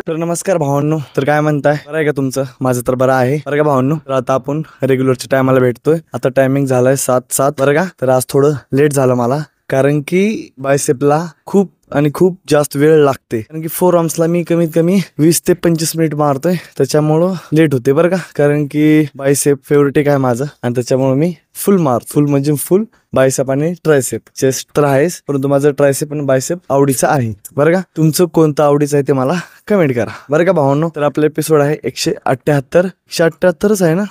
तर नमस्कार भावांनो, तर काय म्हणताय, बरं आहे का तुमचं? माझं तर बरं आहे बरं का भावांनो. तर आता आपण रेग्युलरच्या टायमाला भेटतोय. आता टायमिंग झालाय 7:07 बरं का. तर आज थोडं लेट झालं मला, कारण की बायसेपला खूप आणि खूप जास्त वेळ लागते, कारण की फोर आर्म्सला मी कमीत कमी 20 ते 25 मिनिट मारतोय, त्याच्यामुळं लेट होते बरं का. कारण की बायसेप फेवरेट आहे माझं आणि त्याच्यामुळे मी फुल म्हणजे फुल बायसेप आणि ट्रायसेप. चेस्ट तर आहेच, परंतु माझं ट्रायसेप आणि बायसेप आवडीचं आहे बरं का. तुमचं कोणतं आवडीचं आहे ते मला कमेंट करा बरं का भावांनो. तर आपला एपिसोड आहे 178. 178च आहे ना?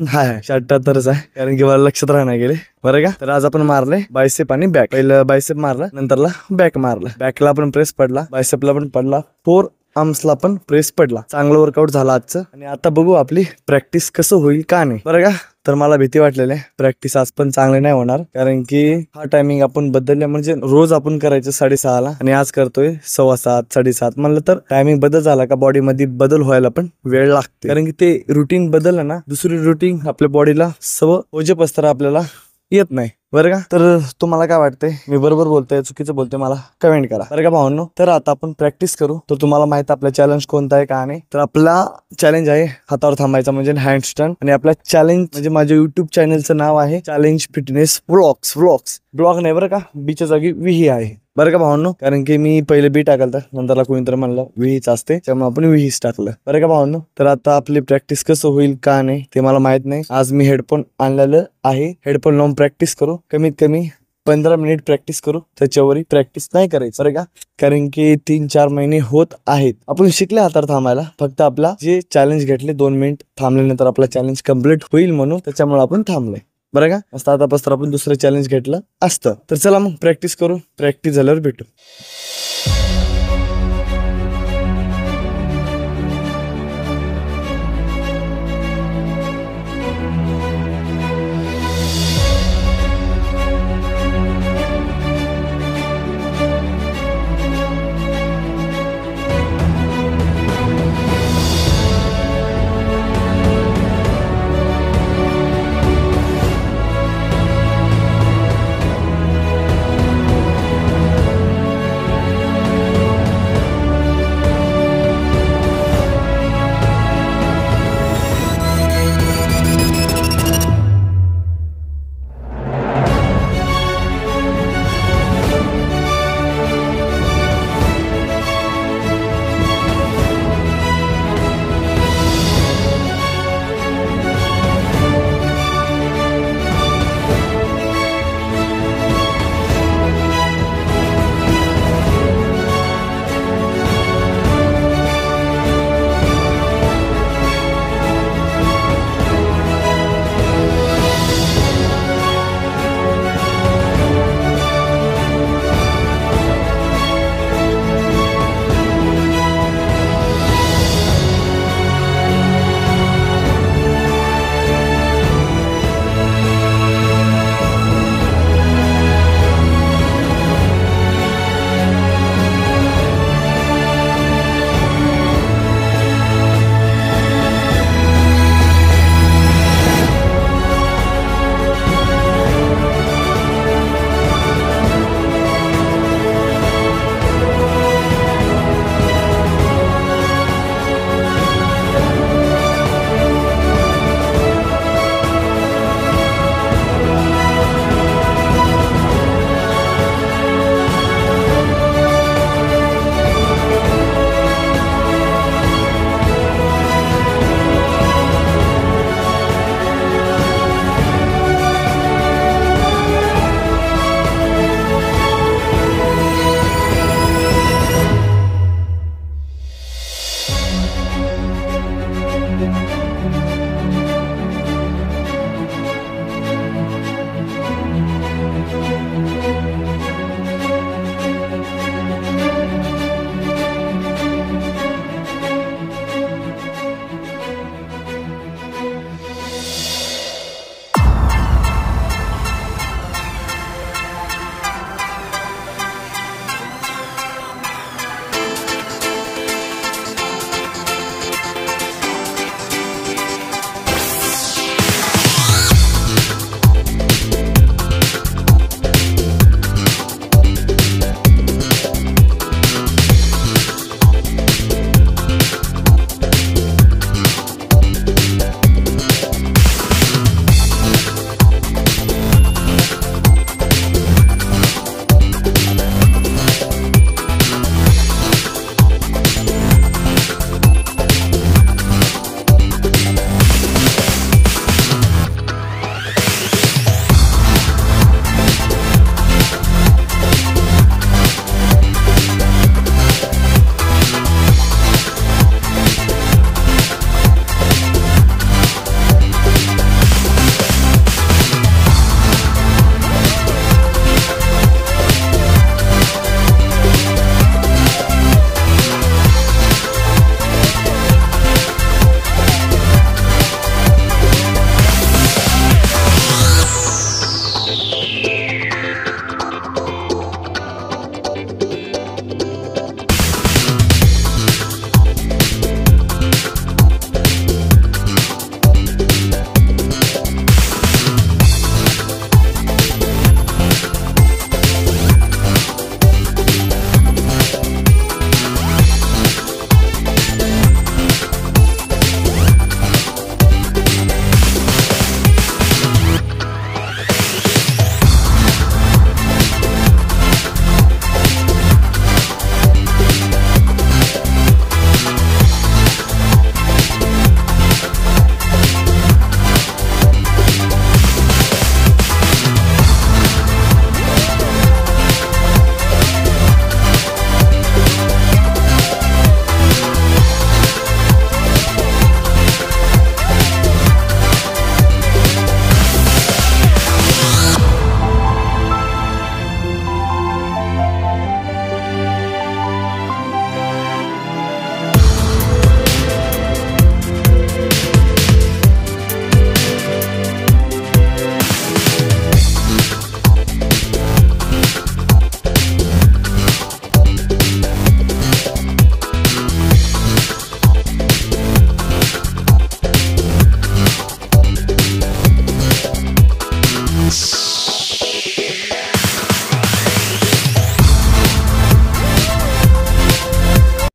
हा 178च आहे, कारण की मला लक्षात राहणार गेले बरं का. तर आज आपण मारले बायसेप आणि बॅक. पहिलं बायसेप मारलं, नंतरला बॅक मारलं. बॅकला पण प्रेस पडला, बायसेपला पण पडला, फोर आर्म्सला पण प्रेस पडला. चांगलं वर्कआउट झालं आजचं. आणि आता बघू आपली प्रॅक्टिस कसं होईल का नाही बरं का. तर मला भीती वाटलेली आहे प्रॅक्टिस आज पण चांगले नाही होणार, कारण की हा टायमिंग आपण बदलल्या, म्हणजे रोज आपण करायचं 6:30ला आणि आज करतोय 7:15 7:30. म्हणलं तर टायमिंग बदल झाला का बॉडी मध्ये बदल व्हायला पण वेळ लागते, कारण की ते रुटीन बदललं ना, दुसरी रुटीन आपल्या बॉडीला ओझप असतं, आपल्याला येत नाही बरं का. तर तुम्हाला काय वाटतंय, मी बरोबर बोलतोय चुकीचं बोलतोय, मला कमेंट करा बरं का भावांनो. तर आता आपण प्रॅक्टिस करू. तर तुम्हाला माहित आपला चॅलेंज कोणता आहे का नाही. तर आपला चॅलेंज आहे हातावर थांबायचा, म्हणजे हँडस्टँड. आणि आपला चॅलेंज म्हणजे माझ्या युट्यूब चॅनलचं नाव आहे चॅलेंज फिटनेस व्लॉग्स. ब्लॉग नाही बरं का, बीच्या जागी विही आहे बरं का भावांनो. कारण की मी पहिले बी टाकलं, नंतरला कोणीतरी म्हणलं विहीच असते, त्यामुळे आपण विहीच टाकलं बरं का भावांनो. तर आता आपली प्रॅक्टिस कसं होईल का नाही ते मला माहित नाही. आज मी हेडफोन आणलेलं आहे, हेडफोन लावून प्रॅक्टिस करू. कमीत कमी 15 मिनिट प्रॅक्टिस करू, त्याच्यावरही प्रॅक्टिस नाही करायचं बरं का. कारण की 3-4 महिने होत आहेत आपण शिकले हातावर थांबायला. फक्त आपला जे चॅलेंज घेतले 2 मिनिट थांबल्यानंतर आपला चॅलेंज कम्प्लीट होईल म्हणून, त्याच्यामुळे आपण थांबलोय बरं का. असतं आतापासून आपण दुसरं चॅलेंज घेतलं असतं. तर चला मग प्रॅक्टिस करू, प्रॅक्टिस झाल्यावर भेटू.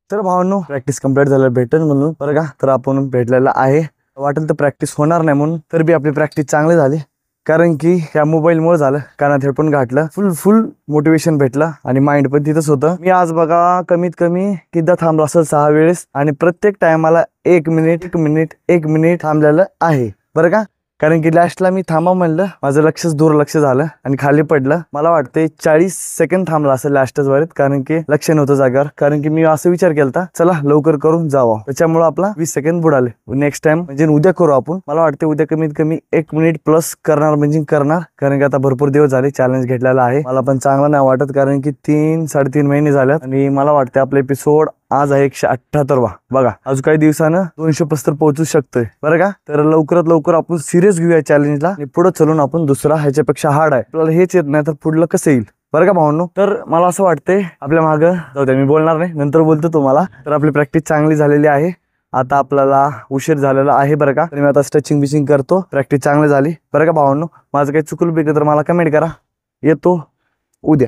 तर भावांनो प्रॅक्टिस कंप्लीट झालं भेटेल म्हणून बरं का, तर आपण भेटलेला आहे. वाटेल तर प्रॅक्टिस होणार नाही म्हणून, तर बी आपली प्रॅक्टिस चांगली झाली. कारण की ह्या मोबाईलमुळे झालं, कानात हेडफोन घातलं, फुल मोटिवेशन भेटलं आणि माइंड पण तिथंच होतं. मी आज बघा कमीत कमी किती थांबलो असेल 6 वेळेस आणि प्रत्येक टायमाला 1 मिनिट थांबलेलं आहे बरं का. कारण की लास्टला मी थांबा म्हणलं, माझं लक्षच दुर्लक्ष झालं आणि खाली पडलं. मला वाटते 40 सेकंड थांबला असेल लास्टच वरत, कारण की लक्ष नव्हतं जागावर. कारण की मी असं विचार केलता चला लवकर करून जावं, त्याच्यामुळे आपला 20 सेकंड बुडाले. नेक्स्ट टाइम म्हणजे उद्या करू आपण. मला वाटते उद्या कमीत कमी 1 मिनिट प्लस करणार म्हणजे करणार, कारण की आता भरपूर दिवस झाले चॅलेंज घेतलेला आहे. मला पण चांगलं नाही वाटत, कारण की 3-3.5 महिने झाल्यात आणि मला वाटते आपला एपिसोड आज आहे 178 बघा. अजून काही दिवसानं 275 पोहोचू शकतोय बरं का. तर लवकरात लवकर आपण सिरियस घेऊया चॅलेंजला आणि पुढे चलून आपण दुसरा ह्याच्यापेक्षा हार्ड आहे. आपल्याला हेच येत नाही तर पुढलं कसं येईल बरं का भावांनो. तर मला असं वाटतंय आपल्या मागं जाऊ द्या, मी बोलणार नाही, नंतर बोलतो तुम्हाला. तर आपली प्रॅक्टिस चांगली झालेली आहे. आता आपल्याला उशीर झालेला आहे बरं का. तर मी आता स्ट्रेचिंग बिचिंग करतो. प्रॅक्टिस चांगली झाली बरं का भावांनो. माझं काही चुकलं बिकलं तर मला कमेंट करा. येतो उद्या.